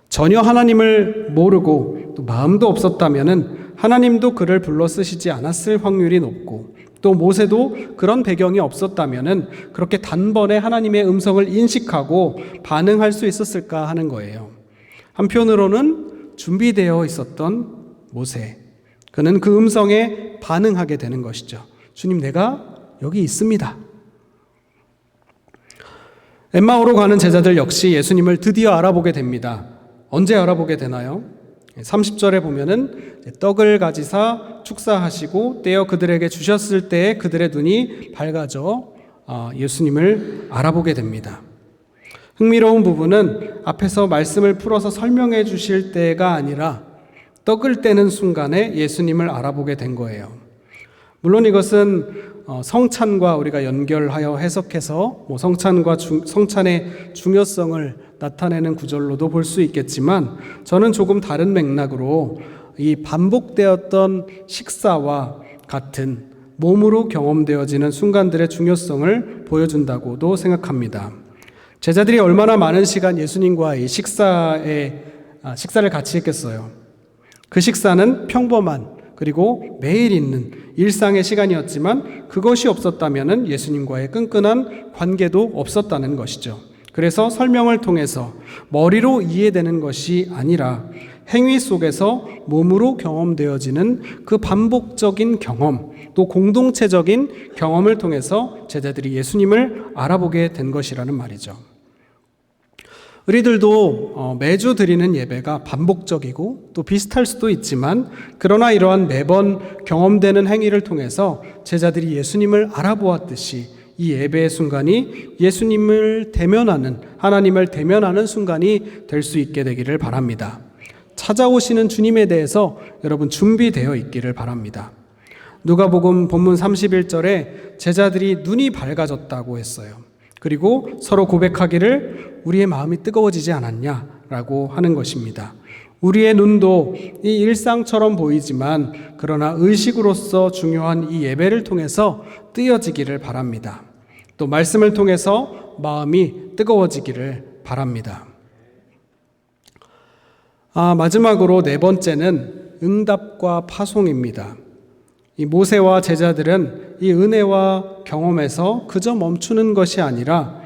A: 전혀 하나님을 모르고 또 마음도 없었다면은 하나님도 그를 불러 쓰시지 않았을 확률이 높고 또 모세도 그런 배경이 없었다면은 그렇게 단번에 하나님의 음성을 인식하고 반응할 수 있었을까 하는 거예요. 한편으로는 준비되어 있었던 모세, 그는 그 음성에 반응하게 되는 것이죠. 주님, 내가 여기 있습니다. 엠마오로 가는 제자들 역시 예수님을 드디어 알아보게 됩니다. 언제 알아보게 되나요? 30절에 보면은 떡을 가지사 축사하시고 떼어 그들에게 주셨을 때에 그들의 눈이 밝아져 예수님을 알아보게 됩니다. 흥미로운 부분은 앞에서 말씀을 풀어서 설명해 주실 때가 아니라 떡을 떼는 순간에 예수님을 알아보게 된 거예요. 물론 이것은 성찬과 우리가 연결하여 해석해서 성찬과 성찬의 중요성을 나타내는 구절로도 볼 수 있겠지만 저는 조금 다른 맥락으로 이 반복되었던 식사와 같은 몸으로 경험되어지는 순간들의 중요성을 보여준다고도 생각합니다. 제자들이 얼마나 많은 시간 예수님과의 식사를 같이 했겠어요. 그 식사는 평범한 그리고 매일 있는 일상의 시간이었지만 그것이 없었다면 예수님과의 끈끈한 관계도 없었다는 것이죠. 그래서 설명을 통해서 머리로 이해되는 것이 아니라 행위 속에서 몸으로 경험되어지는 그 반복적인 경험, 또 공동체적인 경험을 통해서 제자들이 예수님을 알아보게 된 것이라는 말이죠. 우리들도 매주 드리는 예배가 반복적이고 또 비슷할 수도 있지만 그러나 이러한 매번 경험되는 행위를 통해서 제자들이 예수님을 알아보았듯이 이 예배의 순간이 예수님을 대면하는, 하나님을 대면하는 순간이 될 수 있게 되기를 바랍니다. 찾아오시는 주님에 대해서 여러분 준비되어 있기를 바랍니다. 누가복음 본문 31절에 제자들이 눈이 밝아졌다고 했어요. 그리고 서로 고백하기를 우리의 마음이 뜨거워지지 않았냐라고 하는 것입니다. 우리의 눈도 이 일상처럼 보이지만 그러나 의식으로서 중요한 이 예배를 통해서 뜨여지기를 바랍니다. 또 말씀을 통해서 마음이 뜨거워지기를 바랍니다. 마지막으로 네 번째는 응답과 파송입니다. 이 모세와 제자들은 이 은혜와 경험에서 그저 멈추는 것이 아니라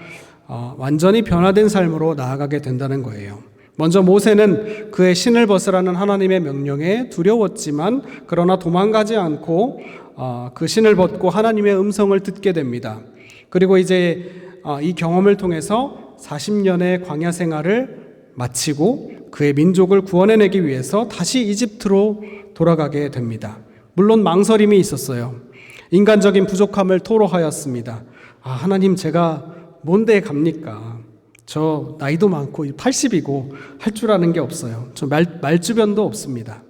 A: 완전히 변화된 삶으로 나아가게 된다는 거예요. 먼저 모세는 그의 신을 벗으라는 하나님의 명령에 두려웠지만 그러나 도망가지 않고 그 신을 벗고 하나님의 음성을 듣게 됩니다. 그리고 이제 이 경험을 통해서 40년의 광야 생활을 마치고 그의 민족을 구원해내기 위해서 다시 이집트로 돌아가게 됩니다. 물론 망설임이 있었어요. 인간적인 부족함을 토로하였습니다. 하나님, 제가 뭔데 갑니까? 저 나이도 많고 80이고 할 줄 아는 게 없어요. 저 말주변도 없습니다.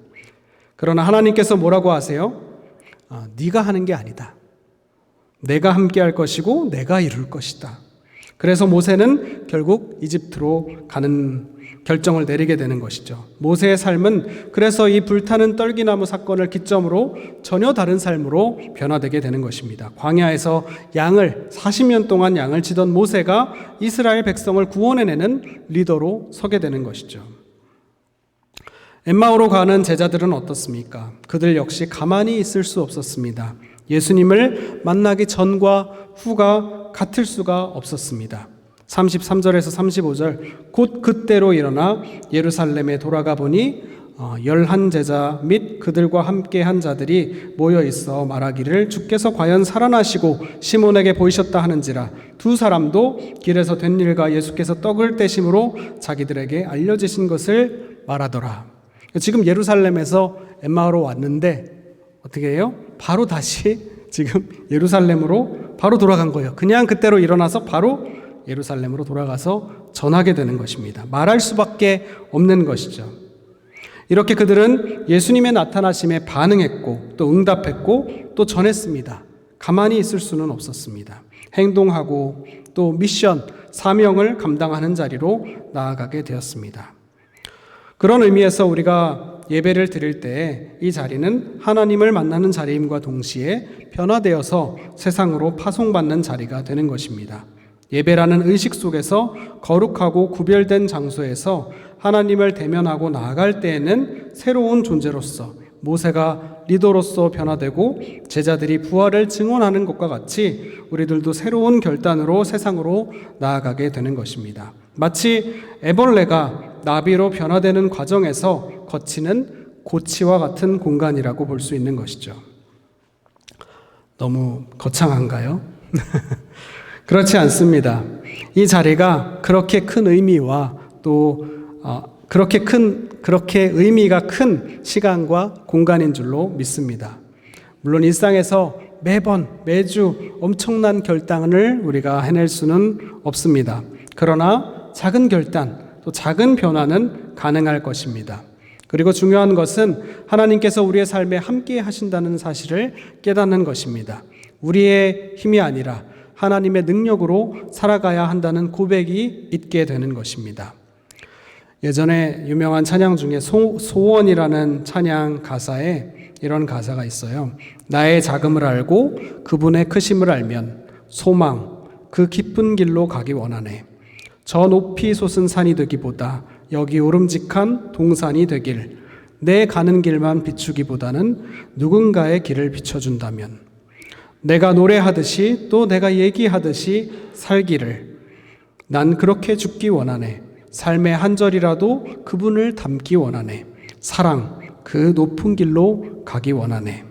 A: 그러나 하나님께서 뭐라고 하세요? 네가 하는 게 아니다. 내가 함께 할 것이고 내가 이룰 것이다. 그래서 모세는 결국 이집트로 가는 결정을 내리게 되는 것이죠. 모세의 삶은 그래서 이 불타는 떨기나무 사건을 기점으로 전혀 다른 삶으로 변화되게 되는 것입니다. 광야에서 40년 동안 양을 치던 모세가 이스라엘 백성을 구원해내는 리더로 서게 되는 것이죠. 엠마오로 가는 제자들은 어떻습니까? 그들 역시 가만히 있을 수 없었습니다. 예수님을 만나기 전과 후가 같을 수가 없었습니다. 33절에서 35절, 곧 그때로 일어나 예루살렘에 돌아가 보니 11제자 및 그들과 함께 한 자들이 모여 있어 말하기를 주께서 과연 살아나시고 시몬에게 보이셨다 하는지라. 두 사람도 길에서 된 일과 예수께서 떡을 떼심으로 자기들에게 알려지신 것을 말하더라. 지금 예루살렘에서 엠마오로 왔는데 어떻게 해요? 바로 다시 지금 예루살렘으로 바로 돌아간 거예요. 그냥 그때로 일어나서 바로 예루살렘으로 돌아가서 전하게 되는 것입니다. 말할 수밖에 없는 것이죠. 이렇게 그들은 예수님의 나타나심에 반응했고 또 응답했고 또 전했습니다. 가만히 있을 수는 없었습니다. 행동하고 또 미션, 사명을 감당하는 자리로 나아가게 되었습니다. 그런 의미에서 우리가 예배를 드릴 때 이 자리는 하나님을 만나는 자리임과 동시에 변화되어서 세상으로 파송받는 자리가 되는 것입니다. 예배라는 의식 속에서 거룩하고 구별된 장소에서 하나님을 대면하고 나아갈 때에는 새로운 존재로서 모세가 리더로서 변화되고 제자들이 부활을 증언하는 것과 같이 우리들도 새로운 결단으로 세상으로 나아가게 되는 것입니다. 마치 애벌레가 나비로 변화되는 과정에서 거치는 고치와 같은 공간이라고 볼 수 있는 것이죠. 너무 거창한가요? 그렇지 않습니다. 이 자리가 그렇게 큰 의미와 또 그렇게 의미가 큰 시간과 공간인 줄로 믿습니다. 물론 일상에서 매주 엄청난 결단을 우리가 해낼 수는 없습니다. 그러나 작은 결단, 또 작은 변화는 가능할 것입니다. 그리고 중요한 것은 하나님께서 우리의 삶에 함께 하신다는 사실을 깨닫는 것입니다. 우리의 힘이 아니라 하나님의 능력으로 살아가야 한다는 고백이 있게 되는 것입니다. 예전에 유명한 찬양 중에 소원이라는 찬양 가사에 이런 가사가 있어요. 나의 작음을 알고 그분의 크심을 알면 소망, 그 깊은 길로 가기 원하네. 저 높이 솟은 산이 되기보다 여기 오름직한 동산이 되길, 내 가는 길만 비추기보다는 누군가의 길을 비춰준다면 내가 노래하듯이 또 내가 얘기하듯이 살기를, 난 그렇게 죽기 원하네. 삶의 한 절이라도 그분을 닮기 원하네. 사랑, 그 높은 길로 가기 원하네.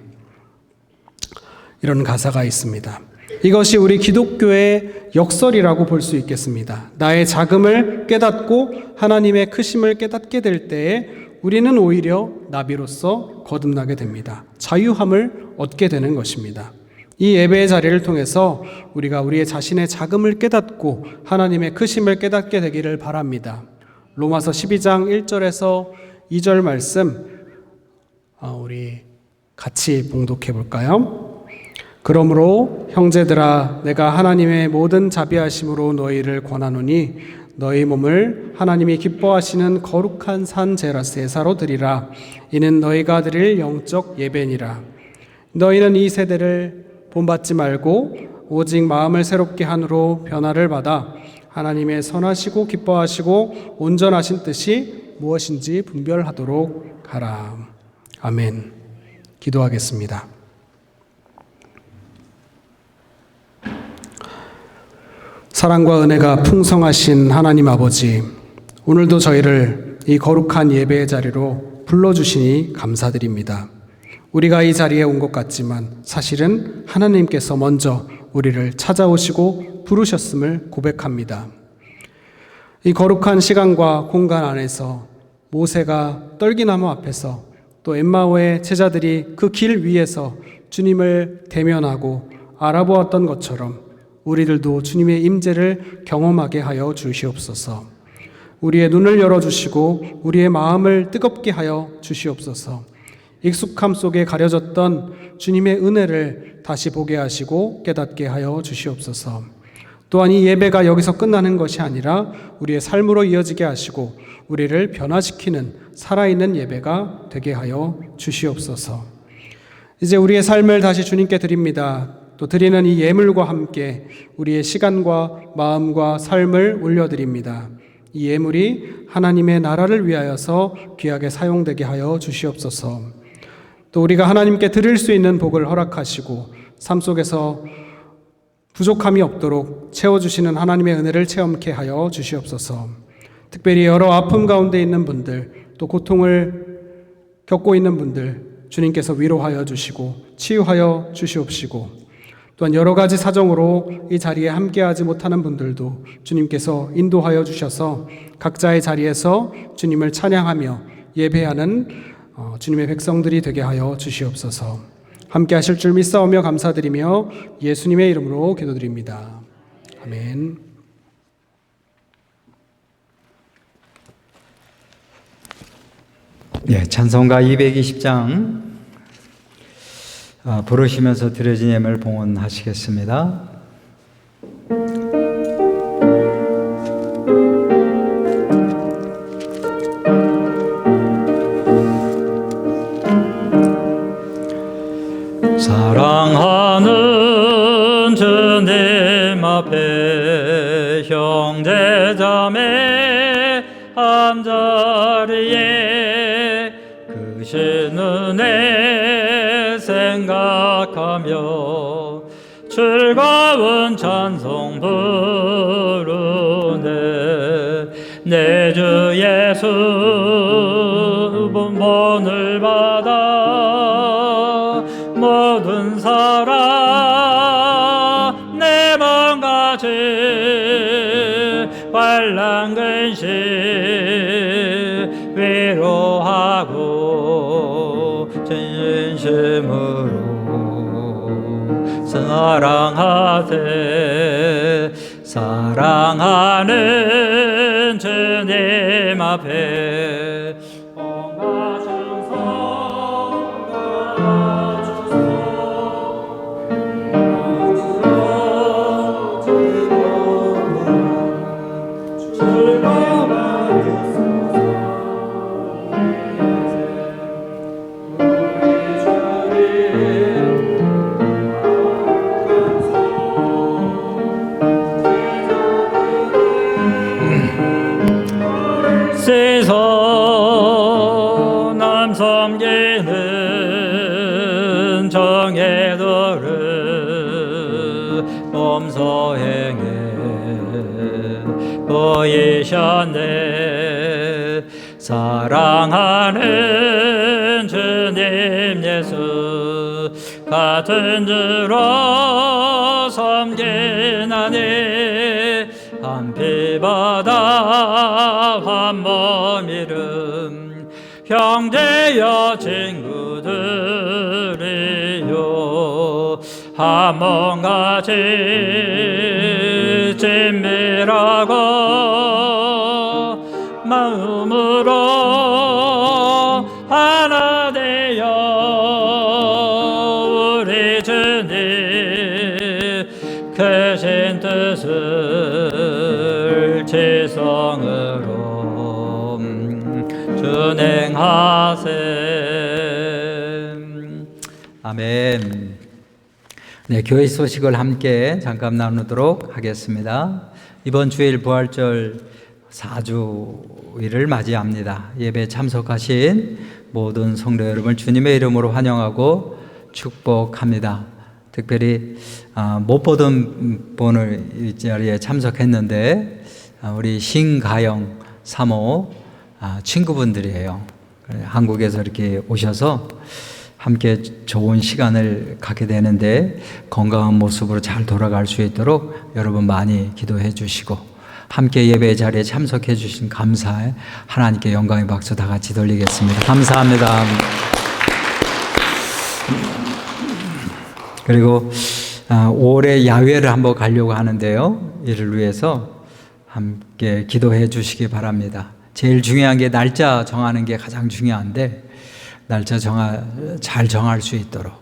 A: 이런 가사가 있습니다. 이것이 우리 기독교의 역설이라고 볼 수 있겠습니다. 나의 작음을 깨닫고 하나님의 크심을 깨닫게 될 때에 우리는 오히려 나비로서 거듭나게 됩니다. 자유함을 얻게 되는 것입니다. 이 예배의 자리를 통해서 우리가 우리의 자신의 작음을 깨닫고 하나님의 크심을 깨닫게 되기를 바랍니다. 로마서 12장 1절에서 2절 말씀 우리 같이 봉독해 볼까요? 그러므로 형제들아, 내가 하나님의 모든 자비하심으로 너희를 권하노니 너희 몸을 하나님이 기뻐하시는 거룩한 산 제사로 드리라. 이는 너희가 드릴 영적 예배니라. 너희는 이 세대를 본받지 말고 오직 마음을 새롭게 한으로 변화를 받아 하나님의 선하시고 기뻐하시고 온전하신 뜻이 무엇인지 분별하도록 하라. 아멘. 기도하겠습니다. 사랑과 은혜가 풍성하신 하나님 아버지, 오늘도 저희를 이 거룩한 예배의 자리로 불러주시니 감사드립니다. 우리가 이 자리에 온 것 같지만 사실은 하나님께서 먼저 우리를 찾아오시고 부르셨음을 고백합니다. 이 거룩한 시간과 공간 안에서 모세가 떨기나무 앞에서 또 엠마오의 제자들이 그 길 위에서 주님을 대면하고 알아보았던 것처럼 우리들도 주님의 임재를 경험하게 하여 주시옵소서. 우리의 눈을 열어주시고 우리의 마음을 뜨겁게 하여 주시옵소서. 익숙함 속에 가려졌던 주님의 은혜를 다시 보게 하시고 깨닫게 하여 주시옵소서. 또한 이 예배가 여기서 끝나는 것이 아니라 우리의 삶으로 이어지게 하시고 우리를 변화시키는 살아있는 예배가 되게 하여 주시옵소서. 이제 우리의 삶을 다시 주님께 드립니다. 또 드리는 이 예물과 함께 우리의 시간과 마음과 삶을 올려드립니다. 이 예물이 하나님의 나라를 위하여서 귀하게 사용되게 하여 주시옵소서. 또 우리가 하나님께 드릴 수 있는 복을 허락하시고 삶 속에서 부족함이 없도록 채워주시는 하나님의 은혜를 체험케 하여 주시옵소서. 특별히 여러 아픔 가운데 있는 분들, 또 고통을 겪고 있는 분들 주님께서 위로하여 주시고 치유하여 주시옵시고, 또한 여러 가지 사정으로 이 자리에 함께하지 못하는 분들도 주님께서 인도하여 주셔서 각자의 자리에서 주님을 찬양하며 예배하는 주님의 백성들이 되게 하여 주시옵소서. 함께 하실 줄 믿사오며 감사드리며 예수님의 이름으로 기도드립니다. 아멘.
C: 네, 찬송가 220장 부르시면서 드려진 예물 봉헌하시겠습니다.
D: 사랑하는 주님 앞에 형제자매 한자리에 크신 은혜 생각하며 즐거운 찬송 부르네. 내 주 예수 본본을 받아 모든 사람 내 맘같이 환난 근심 위로하고 진심으로 사랑하세. 사랑하는 주님 앞에 온갖 충성과 세상 남 섬기는 정예도를 몸소 행해 보이셨네. 사랑하는 주님 예수 같은 주로 섬기나니 한 피바다 한 몸 이름 형제여 친구들이요 한 몸같이 친밀하고 마음으로 하나 되어 우리 주님 크신 뜻을 지성으로 준행하세. 아멘. 네, 교회 소식을 함께 잠깐 나누도록 하겠습니다. 이번 주일 부활절 4주 주일을 맞이합니다. 예배에 참석하신 모든 성도 여러분을 주님의 이름으로 환영하고 축복합니다. 특별히 못 보던 분을 이 자리에 참석했는데 우리 신가영 사모 친구분들이에요. 한국에서 이렇게 오셔서 함께 좋은 시간을 갖게 되는데 건강한 모습으로 잘 돌아갈 수 있도록 여러분 많이 기도해 주시고 함께 예배 자리에 참석해 주신 감사에 하나님께 영광의 박수 다 같이 돌리겠습니다. 감사합니다. 그리고 5월에 야외를 한번 가려고 하는데요. 이를 위해서 함께 기도해 주시기 바랍니다. 제일 중요한 게 날짜 정하는 게 가장 중요한데 날짜 잘 정할 수 있도록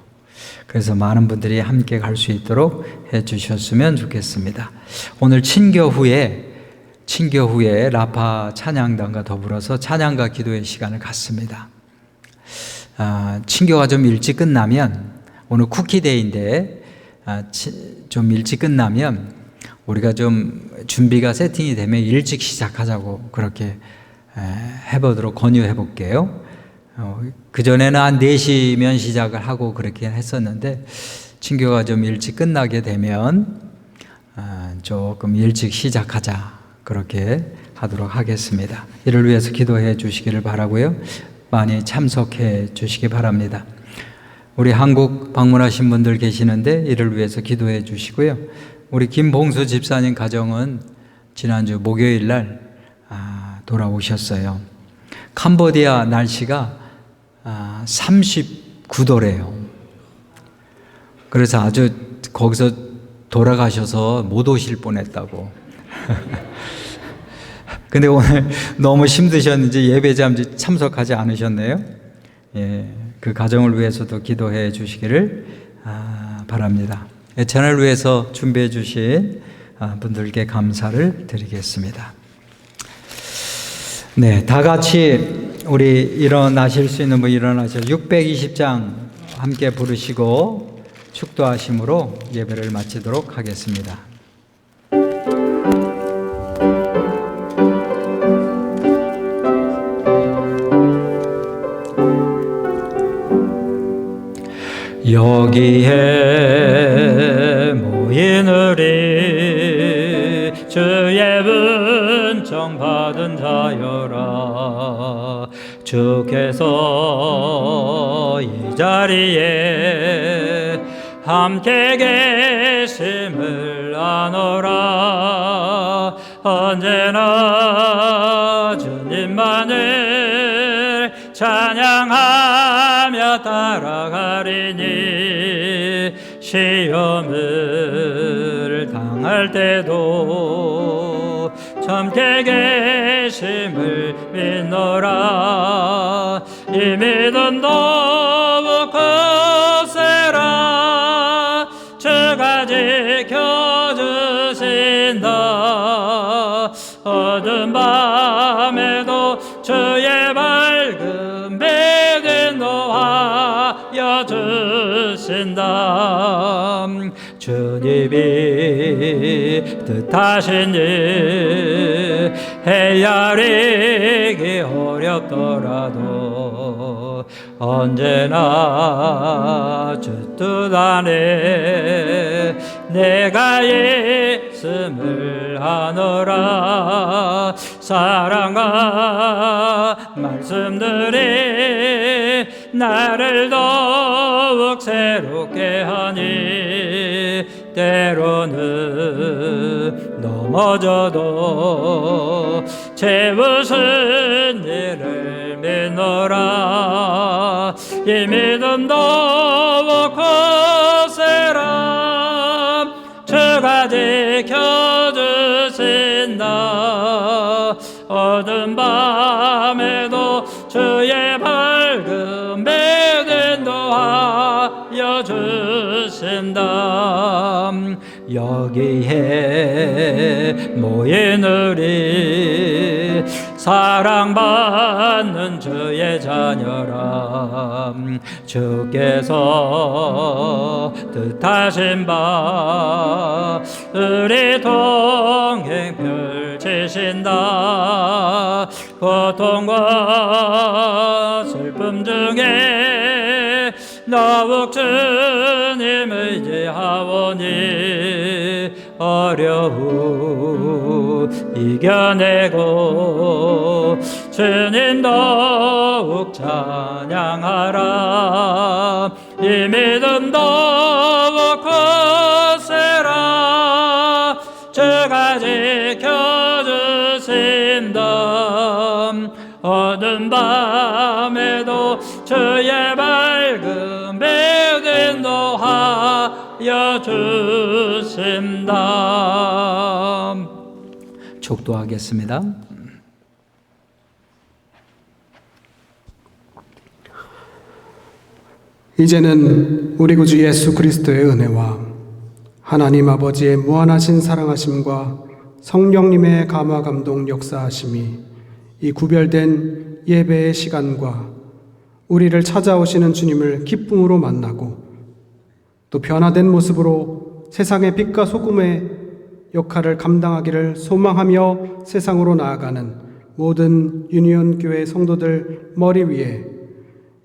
D: 그래서 많은 분들이 함께 갈 수 있도록 해 주셨으면 좋겠습니다. 오늘 친교 후에 라파 찬양단과 더불어서 찬양과 기도의 시간을 갖습니다. 친교가 좀 일찍 끝나면 오늘 쿠키데이인데 좀 일찍 끝나면 우리가 좀 준비가 세팅이 되면 일찍 시작하자고 그렇게 해보도록 권유해 볼게요. 그전에는 한 4시면 시작을 하고 그렇게 했었는데 친교가 좀 일찍 끝나게 되면 조금 일찍 시작하자 그렇게 하도록 하겠습니다. 이를 위해서 기도해 주시기를 바라고요. 많이 참석해 주시기 바랍니다. 우리 한국 방문하신 분들 계시는데 이를 위해서 기도해 주시고요. 우리 김봉수 집사님 가정은 지난주 목요일 날 돌아오셨어요. 캄보디아 날씨가 39도래요. 그래서 아주 거기서 돌아가셔서 못 오실 뻔했다고. 근데 오늘 너무 힘드셨는지 예배 잠시 참석하지 않으셨네요. 예, 그 가정을 위해서도 기도해 주시기를 바랍니다. 채널을 위해서 준비해 주신 분들께 감사를 드리겠습니다. 네, 다 같이 우리 일어나실 수 있는 분 일어나셔서 620장 함께 부르시고 축도하심으로 예배를 마치도록 하겠습니다. 여기에 모인 우리 주의 은총 받은 자여라. 주께서 이 자리에 함께 계심을 아노라. 언제나 주님만을 찬양하며 따라가리니 시험을 당할 때도 참게 계심을 믿노라. 이 믿음 더욱 거세라. 주가 지켜주신다. 어두운 밤에도 주의 밝은 빛을 놓아여 주신다. 주님이 뜻하신 일 헤아리기 어렵더라도 언제나 주 뜻 안에 내가 있음을 아노라. 사랑과 말씀들이 나를 더욱 새롭게 하니 때로는 넘어져도 채우신 일을 믿노라. 이 믿음 더욱 거세라. 주가 지켜주신다. 어두운 밤에도 주의 밝은 빛을 놓아여 주신다. 여기에 모인 우리 사랑받는 주의 자녀라. 주께서 뜻하신 바 우리 동행 펼치신다.
E: 고통과 슬픔 중에 더욱 주님 의지하오니 어려움 이겨내고 주님 더욱 찬양하라. 이 믿음 더욱 거세라. 주가 지켜주신다. 어두운 밤에도 주의 밝은 빛 인도하여 주신다.
C: 촉도하겠습니다.
A: 이제는 우리 구주 예수 그리스도의 은혜와 하나님 아버지의 무한하신 사랑하심과 성령님의 감화 감동 역사하심이 이 구별된 예배의 시간과 우리를 찾아오시는 주님을 기쁨으로 만나고 또 변화된 모습으로 세상의 빛과 소금의 역할을 감당하기를 소망하며 세상으로 나아가는 모든 유니온 교회 성도들 머리 위에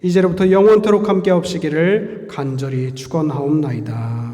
A: 이제로부터 영원토록 함께 없시기를 간절히 축원하옵나이다.